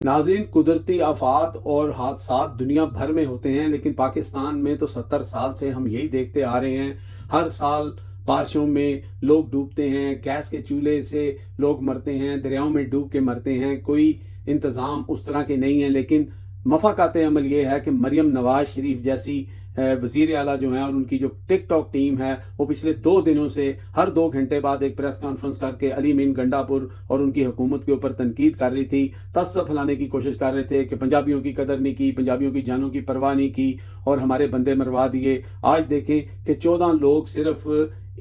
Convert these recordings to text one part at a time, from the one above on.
नाज़रीन, कुदरती आफात और हादसात दुनिया भर में होते हैं, लेकिन पाकिस्तान में तो 70 साल से हम यही देखते आ रहे हैं। हर साल बारिशों में लोग डूबते हैं, गैस के चूल्हे से लोग मरते हैं, दरियाओं में डूब के मरते हैं। कोई इंतज़ाम उस तरह के नहीं है, लेकिन मफाकात अमल ये है कि मरियम नवाज शरीफ जैसी वज़ीर आला जो हैं और उनकी जो टिक टॉक टीम है, वो पिछले 2 दिनों से हर 2 घंटे बाद एक प्रेस कॉन्फ्रेंस करके अली मीन गंडापुर और उनकी हुकूमत के ऊपर तनकीद कर रही थी। तस्सब फैलाने की कोशिश कर रहे थे कि पंजाबियों की कदर नहीं की, पंजाबियों की जानों की परवाह नहीं की और हमारे बंदे मरवा दिए। आज देखें कि 14 लोग सिर्फ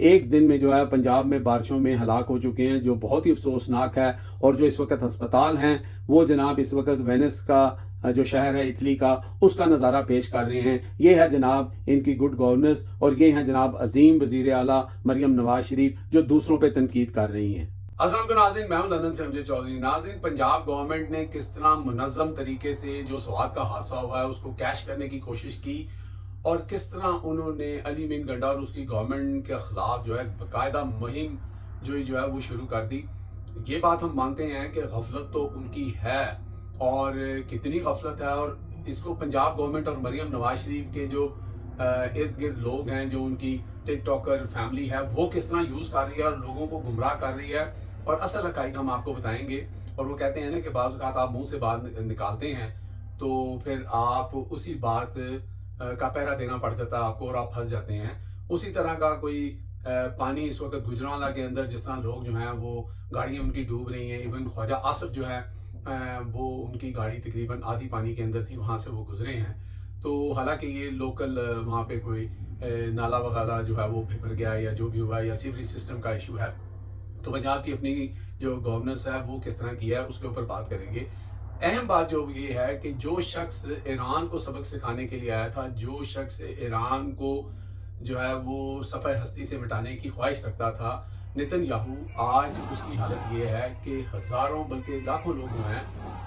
एक दिन में जो है पंजाब में बारिशों में हलाक हो चुके हैं, जो बहुत ही अफसोसनाक है। और जो इस वक्त अस्पताल हैं, वो जनाब इस वक्त वेनिस का जो शहर है इटली का, उसका नज़ारा पेश कर रहे हैं। ये है जनाब इनकी गुड गवर्नेंस और ये हैं जनाब अजीम वज़ीर आला मरियम नवाज शरीफ, जो दूसरों पे तनकीद कर रही हैं। अस्सलाम वालेकुम नाज़रीन, मैं हूं लंदन से अमजद चौधरी। नाज़रीन, पंजाब गवर्नमेंट ने किस तरह मुनज़्ज़म तरीके से जो स्वात का हादसा हुआ है उसको कैश करने की कोशिश की और किस तरह उन्होंने अली मीन गंडा और उसकी गवर्नमेंट के खिलाफ जो है बाकायदा मुहिम जो है वो शुरू कर दी। ये बात हम मानते हैं कि गफलत तो उनकी है और कितनी गफलत है, और इसको पंजाब गवर्नमेंट और मरियम नवाज शरीफ के जो इर्द गिर्द लोग हैं, जो उनकी टिक टॉकर फैमिली है, वो किस तरह यूज़ कर रही है और लोगों को गुमराह कर रही है। और असल हक़ाइक़ हम आपको बताएंगे। और वो कहते हैं ना कि बाज़ औक़ात आप मुंह से बात निकालते हैं तो फिर आप उसी बात का पहरा देना पड़ जाता है आपको और आप फंस जाते हैं। उसी तरह का कोई पानी इस वक्त गुजरांवाला के अंदर जिस तरह लोग जो हैं वो गाड़ियाँ उनकी डूब रही हैं। इवन ख्वाजा आसिफ जो है वो उनकी गाड़ी तकरीबन आधी पानी के अंदर थी, वहाँ से वो गुजरे हैं। तो हालांकि ये लोकल वहाँ पे कोई नाला वगैरह जो है वो बिखर गया या जो भी हुआ या सीवरेज सिस्टम का इशू है, तो पंजाब की अपनी जो गवर्नेंस है वो किस तरह की है उसके ऊपर बात करेंगे। अहम बात जो ये है कि जो शख्स ईरान को सबक सिखाने के लिए आया था, जो शख्स ईरान को जो है वो सफ़े हस्ती से मिटाने की ख्वाहिश रखता था, नेतन्याहू, आज उसकी हालत ये है कि हज़ारों बल्कि लाखों लोग जो हैं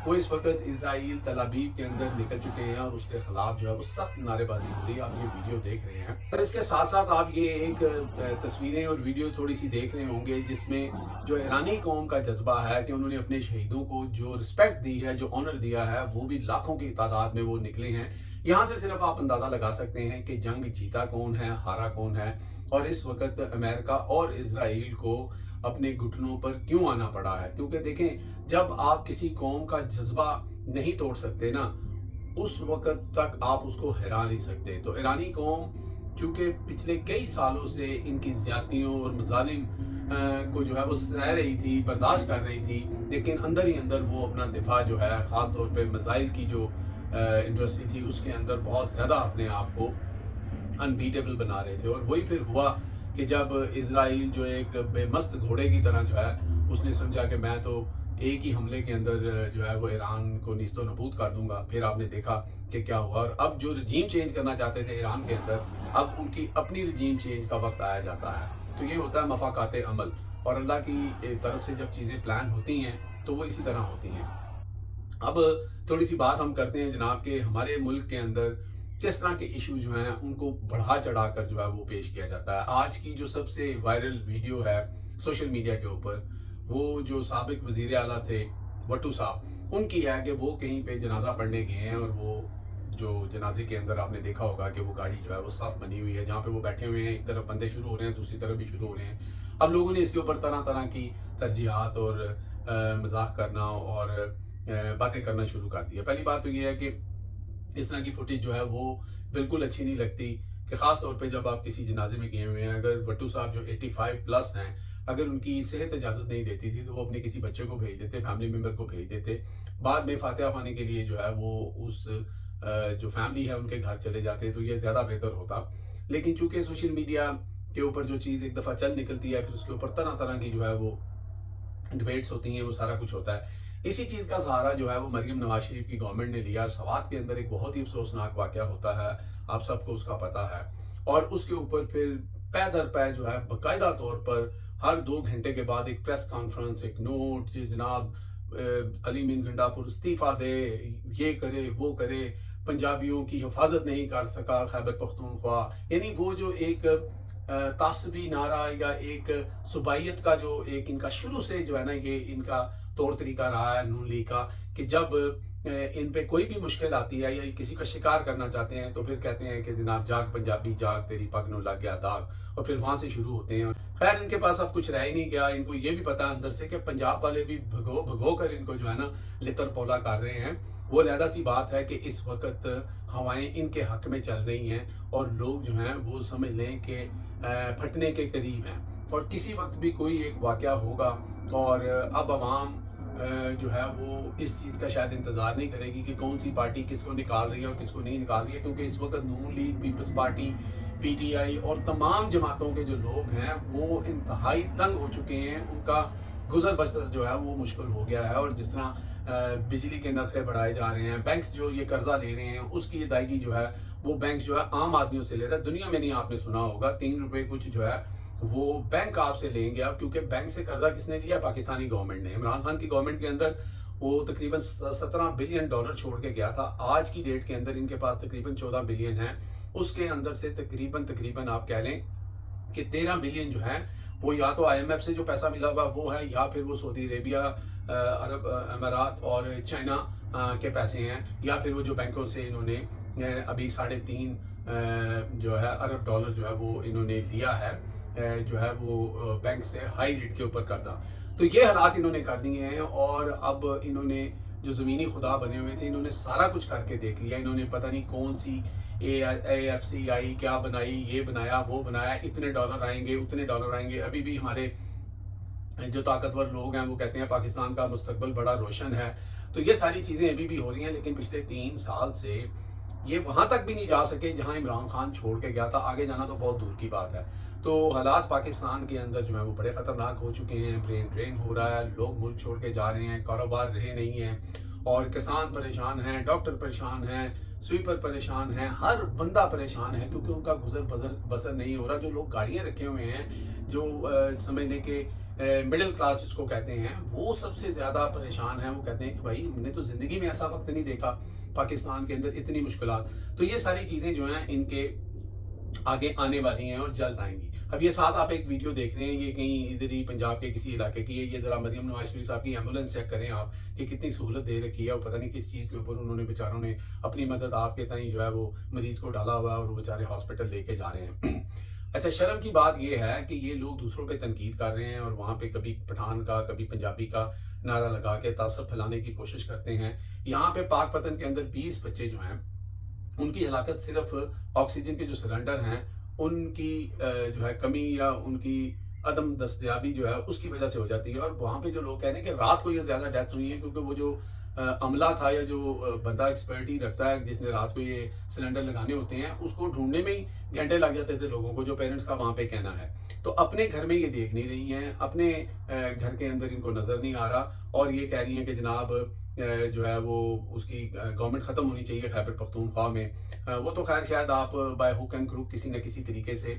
वो इस वक्त इज़राइल तल अवीव के अंदर निकल चुके हैं और उसके ख़िलाफ़ जो है वो सख्त नारेबाजी हो रही है। आप ये वीडियो देख रहे हैं, पर इसके साथ साथ आप ये एक तस्वीरें और वीडियो थोड़ी सी देख रहे होंगे जिसमें जो ईरानी कौम का जज्बा है कि उन्होंने अपने शहीदों को जो रिस्पेक्ट दी है, जो ऑनर दिया है, वो भी लाखों की तादाद में वो निकले हैं। यहाँ से सिर्फ आप अंदाज़ा लगा सकते हैं कि जंग जीता कौन है, हारा कौन है, और इस वक्त अमेरिका और इजराइल को अपने घुटनों पर क्यों आना पड़ा है। क्योंकि देखें, जब आप किसी कौम का जज्बा नहीं तोड़ सकते ना, उस वक्त तक आप उसको हिला नहीं सकते। तो ईरानी कौम चूँकि पिछले कई सालों से इनकी ज्यादतियों और मजालिम को जो है वो सह रही थी, बर्दाश्त कर रही थी, लेकिन अंदर ही अंदर वो अपना दिफा जो है, ख़ास तौर पे मिसाइल की जो इंडस्ट्री थी उसके अंदर बहुत ज़्यादा अपने आप को अनबीटेबल बना रहे थे। और वही फिर हुआ कि जब इजराइल जो एक बेमस्त घोड़े की तरह जो है उसने समझा कि मैं तो एक ही हमले के अंदर जो है वो ईरान को नीस्तो नबूद कर दूंगा, फिर आपने देखा कि क्या हुआ। और अब जो रजीम चेंज करना चाहते थे ईरान के अंदर, अब उनकी अपनी रजीम चेंज का वक्त आया जाता है। तो ये होता है मफाकात अमल, और अल्लाह की तरफ से जब चीज़ें प्लान होती हैं तो वो इसी तरह होती हैं। अब थोड़ी सी बात हम करते हैं जनाब के हमारे मुल्क के अंदर किस तरह के इशू जो हैं उनको बढ़ा चढ़ा कर जो है वो पेश किया जाता है। आज की जो सबसे वायरल वीडियो है सोशल मीडिया के ऊपर, वो जो साबिक वजीर आला थे भट्टू साहब, उनकी है कि वो कहीं पे जनाजा पढ़ने गए हैं और वो जो जनाजे के अंदर आपने देखा होगा कि वो गाड़ी जो है वो साफ बनी हुई है, जहाँ पे वो बैठे हुए हैं, एक तरफ बंदे शुरू हो रहे हैं, दूसरी तरफ भी शुरू हो रहे हैं। अब लोगों ने इसके ऊपर तरह तरह की तरजीहात और मजाक करना और बातें करना शुरू कर दिया। पहली बात तो ये है कि इस तरह की फुटेज जो है वो बिल्कुल अच्छी नहीं लगती, कि ख़ास तौर पे जब आप किसी जनाजे में गए हुए हैं। अगर भट्टू साहब जो 85+ हैं, अगर उनकी सेहत इजाज़त नहीं देती थी तो वो अपने किसी बच्चे को भेज देते, फैमिली मेम्बर को भेज देते, बाद में फातिहा खाने के लिए जो है वो उस जो फैमिली है उनके घर चले जाते, तो ये ज़्यादा बेहतर होता। लेकिन चूँकि सोशल मीडिया के ऊपर जो चीज़ एक दफ़ा चल निकलती है, फिर उसके ऊपर तरह तरह की जो है वो डिबेट्स होती हैं, वो सारा कुछ होता है। इसी चीज़ का सहारा जो है वो मरियम नवाज शरीफ की गवर्नमेंट ने लिया। सवात के अंदर एक बहुत ही अफसोसनाक वाक़या होता है, आप सबको उसका पता है। और उसके ऊपर फिर पै दर पै जो है बाकायदा तौर पर हर 2 घंटे के बाद एक प्रेस कॉन्फ्रेंस, एक नोट, जनाब अली मीन गंडापुर इस्तीफ़ा दे, ये करे वो करे, पंजाबियों की हिफाजत नहीं कर सका खैबर पख्तूनख्वा। यानी वो जो एक तासबी नारा या एक सुबाइयत का जो एक इनका शुरू से जो है ना ये इनका طور طریقہ رہا ہے نون لیگ کا کہ جب ان پہ کوئی بھی مشکل آتی ہے یا کسی کا شکار کرنا چاہتے ہیں تو پھر کہتے ہیں کہ جناب جاگ پنجابی جاگ تیری پگ نو لگ گیا داغ، اور پھر وہاں سے شروع ہوتے ہیں۔ خیر ان کے پاس اب کچھ رہ ہی نہیں گیا، ان کو یہ بھی پتا اندر سے کہ پنجاب والے بھی بھگو بھگو کر ان کو جو ہے نا لتر پولا کر رہے ہیں۔ وہ علیحدہ سی بات ہے کہ اس وقت ہوائیں ان کے حق میں چل رہی ہیں اور لوگ جو ہیں وہ سمجھ لیں کہ پھٹنے کے قریب ہیں، اور کسی وقت بھی کوئی ایک واقعہ ہوگا، اور اب عوام جو ہے وہ اس چیز کا شاید انتظار نہیں کرے گی کہ کون سی پارٹی کس کو نکال رہی ہے اور کس کو نہیں نکال رہی ہے، کیونکہ اس وقت Noon League, Peoples Party, P T I اور تمام جماعتوں کے جو لوگ ہیں وہ انتہائی تنگ ہو چکے ہیں، ان کا گزر بسر جو ہے وہ مشکل ہو گیا ہے، اور جس طرح بجلی کے نرخیں بڑھائے جا رہے ہیں، بینکس جو یہ قرضہ لے رہے ہیں اس کی ادائیگی جو ہے وہ بینکس جو ہے عام آدمیوں سے لے رہا ہے۔ دنیا میں نہیں آپ نے سنا ہوگا 3 روپے کچھ جو ہے وہ بینک آپ سے لیں گے اب، کیونکہ بینک سے قرضہ کس نے لیا؟ پاکستانی گورنمنٹ نے۔ عمران خان کی گورنمنٹ کے اندر وہ تقریباً 17 بلین ڈالر چھوڑ کے گیا تھا، آج کی ڈیٹ کے اندر ان کے پاس تقریباً 14 بلین ہے، اس کے اندر سے تقریباً آپ کہہ لیں کہ 13 بلین جو ہے وہ یا تو آئی ایم ایف سے جو پیسہ ملا ہوا وہ ہے، یا پھر وہ سعودی عربیہ، عرب امارات اور چائنا کے پیسے ہیں، یا پھر وہ جو بینکوں سے انہوں نے ابھی 3.5 جو ہے ارب ڈالر جو ہے وہ انہوں نے لیا ہے جو ہے وہ بینک سے ہائی ریٹ کے اوپر قرضہ۔ تو یہ حالات انہوں نے کر دیے ہیں، اور اب انہوں نے جو زمینی خدا بنے ہوئے تھے انہوں نے سارا کچھ کر کے دیکھ لیا، انہوں نے پتہ نہیں کون سی اے ایف سی آئی کیا بنائی، یہ بنایا وہ بنایا، اتنے ڈالر آئیں گے اتنے ڈالر آئیں گے۔ ابھی بھی ہمارے جو طاقتور لوگ ہیں وہ کہتے ہیں پاکستان کا مستقبل بڑا روشن ہے، تو یہ ساری چیزیں ابھی بھی ہو رہی ہیں، لیکن پچھلے 3 سال سے یہ وہاں تک بھی نہیں جا سکے جہاں عمران خان چھوڑ کے گیا تھا، آگے جانا تو بہت دور کی بات ہے۔ تو حالات پاکستان کے اندر جو ہیں وہ بڑے خطرناک ہو چکے ہیں، برین ڈرین ہو رہا ہے، لوگ ملک چھوڑ کے جا رہے ہیں، کاروبار رہے نہیں ہیں، اور کسان پریشان ہیں، ڈاکٹر پریشان ہیں، سویپر پریشان ہیں، ہر بندہ پریشان ہے، کیونکہ ان کا گزر بسر نہیں ہو رہا۔ جو لوگ گاڑیاں رکھے ہوئے ہیں، جو سمجھنے کے مڈل کلاس جس کو کہتے ہیں، وہ سب سے زیادہ پریشان ہیں۔ وہ کہتے ہیں کہ بھائی ہم نے تو زندگی میں ایسا وقت نہیں دیکھا پاکستان کے اندر اتنی مشکلات۔ تو یہ ساری چیزیں جو ہیں ان کے آگے آنے والی ہیں اور جلد آئیں گی۔ اب یہ ساتھ آپ ایک ویڈیو دیکھ رہے ہیں، یہ کہیں ادھر ہی پنجاب کے کسی علاقے کی ہے، یہ ذرا مریم نواز شریف صاحب کی ایمبولینس چیک کریں آپ کہ کتنی سہولت دے رکھی ہے، اور پتہ نہیں کس چیز کے اوپر انہوں نے بیچاروں نے اپنی مدد آپ کے تئیں جو ہے وہ مریض کو ڈالا ہوا ہے، اور وہ بیچارے ہاسپٹل لے کے جا رہے ہیں۔ اچھا، شرم کی بات یہ ہے کہ یہ لوگ دوسروں پہ تنقید کر رہے ہیں، اور وہاں پہ کبھی پٹھان کا کبھی پنجابی کا نعرہ لگا کے تعصب پھیلانے کی کوشش کرتے ہیں۔ یہاں پہ پاک پتن کے اندر 20 بچے جو ہیں ان کی ہلاکت صرف آکسیجن کے جو سلنڈر ہیں ان کی جو ہے کمی یا ان کی عدم دستیابی جو ہے اس کی وجہ سے ہو جاتی ہے۔ اور وہاں پہ جو لوگ کہہ رہے ہیں کہ رات کو یہ زیادہ ڈیتھس ہوئی ہیں، کیونکہ وہ جو عملہ تھا یا جو بندہ ایکسپرٹی رکھتا ہے جس نے رات کو یہ سلنڈر لگانے ہوتے ہیں، اس کو ڈھونڈنے میں ہی گھنٹے لگ جاتے تھے لوگوں کو، جو پیرنٹس کا وہاں پہ کہنا ہے۔ تو اپنے گھر میں یہ دیکھ نہیں رہی ہیں، اپنے گھر کے اندر ان کو نظر نہیں آ رہا، اور یہ کہہ رہی ہیں کہ جناب جو ہے وہ اس کی گورنمنٹ ختم ہونی چاہیے خیبر پختونخوا میں۔ وہ تو خیر شاید آپ بائی ہک اینڈ کروک کسی نہ کسی طریقے سے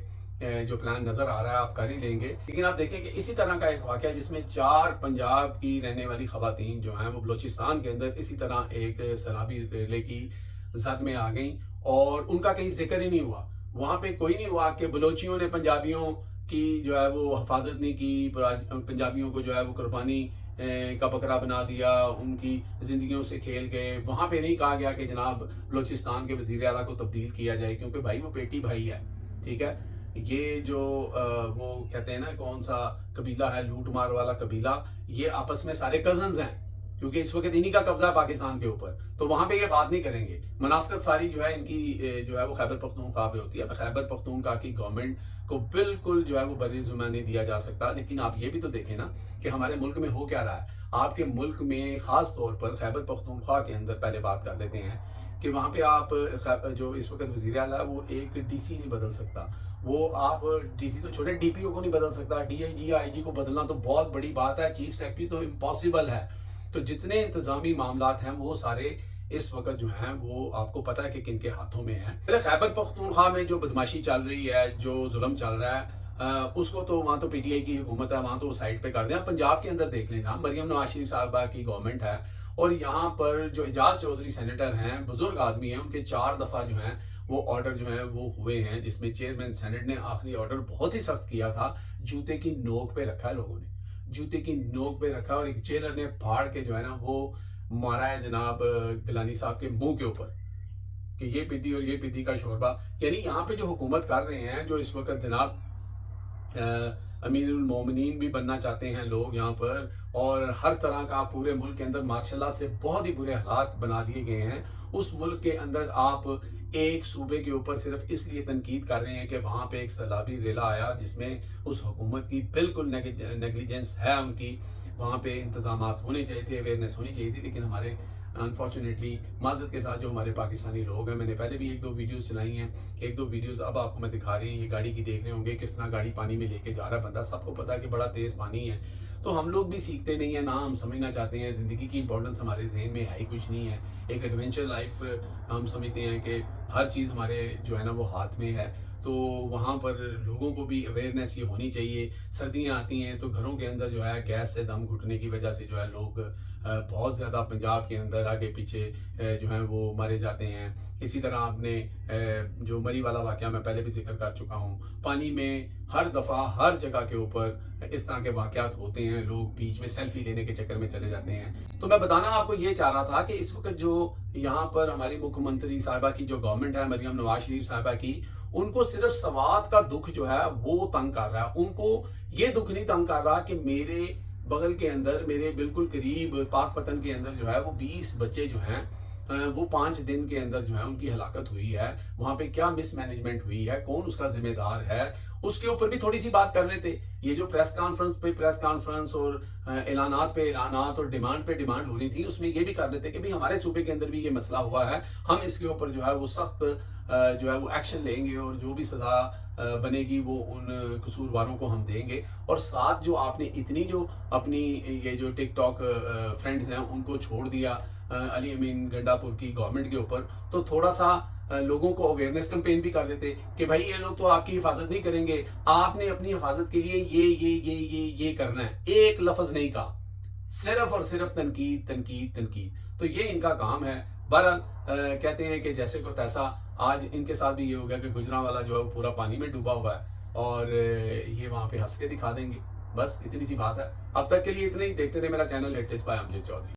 جو پلان نظر آ رہا ہے آپ کر ہی لیں گے۔ لیکن آپ دیکھیں کہ اسی طرح کا ایک واقعہ جس میں 4 پنجاب کی رہنے والی خواتین جو ہیں وہ بلوچستان کے اندر اسی طرح ایک سیلابی ریلے کی زد میں آ گئیں، اور ان کا کہیں ذکر ہی نہیں ہوا۔ وہاں پہ کوئی نہیں ہوا کہ بلوچیوں نے پنجابیوں کی جو ہے وہ حفاظت نہیں کی، پنجابیوں کو جو ہے وہ قربانی کا بکرا بنا دیا، ان کی زندگیوں سے کھیل گئے۔ وہاں پہ نہیں کہا گیا کہ جناب بلوچستان کے وزیر اعلیٰ کو تبدیل کیا جائے، کیونکہ بھائی وہ بیٹی بھائی ہے، ٹھیک ہے۔ یہ جو وہ کہتے ہیں نا کون سا قبیلہ ہے، لوٹ مار والا قبیلہ، یہ آپس میں سارے کزنز ہیں، کیونکہ اس وقت انہی کا قبضہ ہے پاکستان کے اوپر، تو وہاں پہ یہ بات نہیں کریں گے۔ منافقت ساری جو ہے ان کی جو ہے وہ خیبر پختونخوا پہ ہوتی ہے۔ خیبر پختونخوا کی گورنمنٹ کو بالکل جو ہے وہ بری ذمہ نہیں دیا جا سکتا، لیکن آپ یہ بھی تو دیکھیں نا کہ ہمارے ملک میں ہو کیا رہا ہے۔ آپ کے ملک میں خاص طور پر خیبر پختونخوا کے اندر پہلے بات کر لیتے ہیں کہ وہاں پہ آپ جو اس وقت وزیر اعلیٰ ہے وہ ایک ڈی سی نہیں بدل سکتا، وہ آپ ڈی سی تو چھوٹے ڈی پی او کو نہیں بدل سکتا، ڈی آئی جی آئی جی کو بدلنا تو بہت بڑی بات ہے، چیف سیکرٹری تو امپاسبل ہے۔ تو جتنے انتظامی معاملات ہیں وہ سارے اس وقت جو ہیں وہ آپ کو پتہ ہے کہ کن کے ہاتھوں میں ہیں۔ خیبر پختونخوا میں جو بدماشی چل رہی ہے، جو ظلم چل رہا ہے، اس کو تو وہاں تو پی ٹی آئی کی حکومت ہے، وہاں تو سائڈ پہ کر دیں۔ پنجاب کے اندر دیکھ لیں جہاں مریم نواز شریف صاحبہ کی گورنمنٹ ہے، اور یہاں پر جو اعجاز چودھری سینیٹر ہیں، بزرگ آدمی ہیں، ان کے 4 دفعہ جو ہیں وہ آرڈر جو ہیں وہ ہوئے ہیں، جس میں چیئرمین سینٹ نے آخری آرڈر بہت ہی سخت کیا تھا، جوتے کی نوک پہ رکھا ہے لوگوں نے۔ जूते की नोक पे रखा और एक जेलर ने फाड़ के जो है ना वो मारा है जनाब गिलानी साहब के मुंह के ऊपर कि ये पिद्दी और ये पिद्दी का शोरबा। यानी यहाँ पे जो हुकूमत कर रहे हैं, जो इस वक्त जनाब अमीरुल मोमिनीन भी बनना चाहते हैं लोग यहाँ पर, और हर तरह का पूरे मुल्क के अंदर मार्शल से बहुत ही बुरे हालात बना दिए गए हैं। उस मुल्क के अंदर आप एक सूबे के ऊपर सिर्फ इसलिए तनकीद कर रहे हैं कि वहाँ पे एक सैलाबी रेला आया जिसमें उस हुकूमत की बिल्कुल नेग्लिजेंस है उनकी। वहाँ पे इंतजाम होने चाहिए थे, अवेयरनेस होनी चाहिए थी, लेकिन हमारे अनफॉर्चुनेटली माजरत के साथ जो हमारे पाकिस्तानी लोग हैं, मैंने पहले भी एक दो वीडियोस चलाई हैं, एक दो वीडियोस अब आपको मैं दिखा रही हूँ। ये गाड़ी की देख रहे होंगे किस तरह गाड़ी पानी में लेके जा रहा है बंदा, सबको पता है कि बड़ा तेज़ पानी है। तो हम लोग भी सीखते नहीं है ना, हम समझना चाहते हैं। ज़िंदगी की इंपॉर्टेंस हमारे जहन में है ही कुछ नहीं है। एक एडवेंचर लाइफ हम समझते हैं कि हर चीज़ हमारे जो है ना वो हाथ में है। तो वहाँ पर लोगों को भी अवेयरनेस ये होनी चाहिए। सर्दियाँ आती हैं तो घरों के अंदर जो है गैस से दम घुटने की वजह से जो है लोग बहुत ज़्यादा पंजाब के अंदर आगे पीछे जो है वो मारे जाते हैं। इसी तरह आपने जो मरी वाला वाक़या मैं पहले भी जिक्र कर चुका हूँ। पानी में हर दफ़ा हर जगह के ऊपर इस तरह के वाक़यात होते हैं, लोग बीच में सेल्फी लेने के चक्कर में चले जाते हैं। तो मैं बताना आपको ये चाह रहा था कि इस वक्त जो यहाँ पर हमारी मुख्यमंत्री साहिबा की जो गवर्नमेंट है, मरियम नवाज शरीफ साहिबा की, उनको सिर्फ सवात का दुख जो है वो तंग कर रहा है। उनको ये दुख नहीं तंग कर रहा कि मेरे बगल के अंदर, मेरे बिल्कुल करीब पाकपतन के अंदर जो है वो 20 बच्चे जो हैं वो 5 दिन के अंदर जो है उनकी हलाकत हुई है। वहां पे क्या मिसमैनेजमेंट हुई है, कौन उसका जिम्मेदार है, उसके ऊपर भी थोड़ी सी बात कर लेते। ये जो प्रेस कॉन्फ्रेंस पे प्रेस कॉन्फ्रेंस और ऐलानात पे ऐलानात और डिमांड पे डिमांड हो रही थी, उसमें ये भी कर लेते कि भाई हमारे सूबे के अंदर भी ये मसला हुआ है, हम इसके ऊपर जो है वो सख्त जो है वो एक्शन लेंगे और जो भी सजा बनेगी वो उन कसूरवारों को हम देंगे। और साथ जो आपने इतनी जो अपनी ये जो टिकटॉक फ्रेंड्स हैं उनको छोड़ दिया अली अमीन गंडापुर की गवर्नमेंट के ऊपर, तो थोड़ा सा लोगों को अवेयरनेस कैंपेन भी कर देते कि भाई ये लोग तो आपकी हिफाजत नहीं करेंगे, आपने अपनी हिफाजत के लिए ये करना है। एक लफ्ज नहीं कहा, सिर्फ और सिर्फ तनकीद तनकीद तनकीद। तो ये इनका काम है। बहरहाल कहते हैं कि जैसे को तैसा, आज इनके साथ भी ये हो गया कि गुजरांवाला जो है वो पूरा पानी में डूबा हुआ है और ये वहां पे हंस के दिखा देंगे। बस इतनी सी बात है। अब तक के लिए इतने ही। देखते रहे मेरा channel latest by Amjad Chaudhary.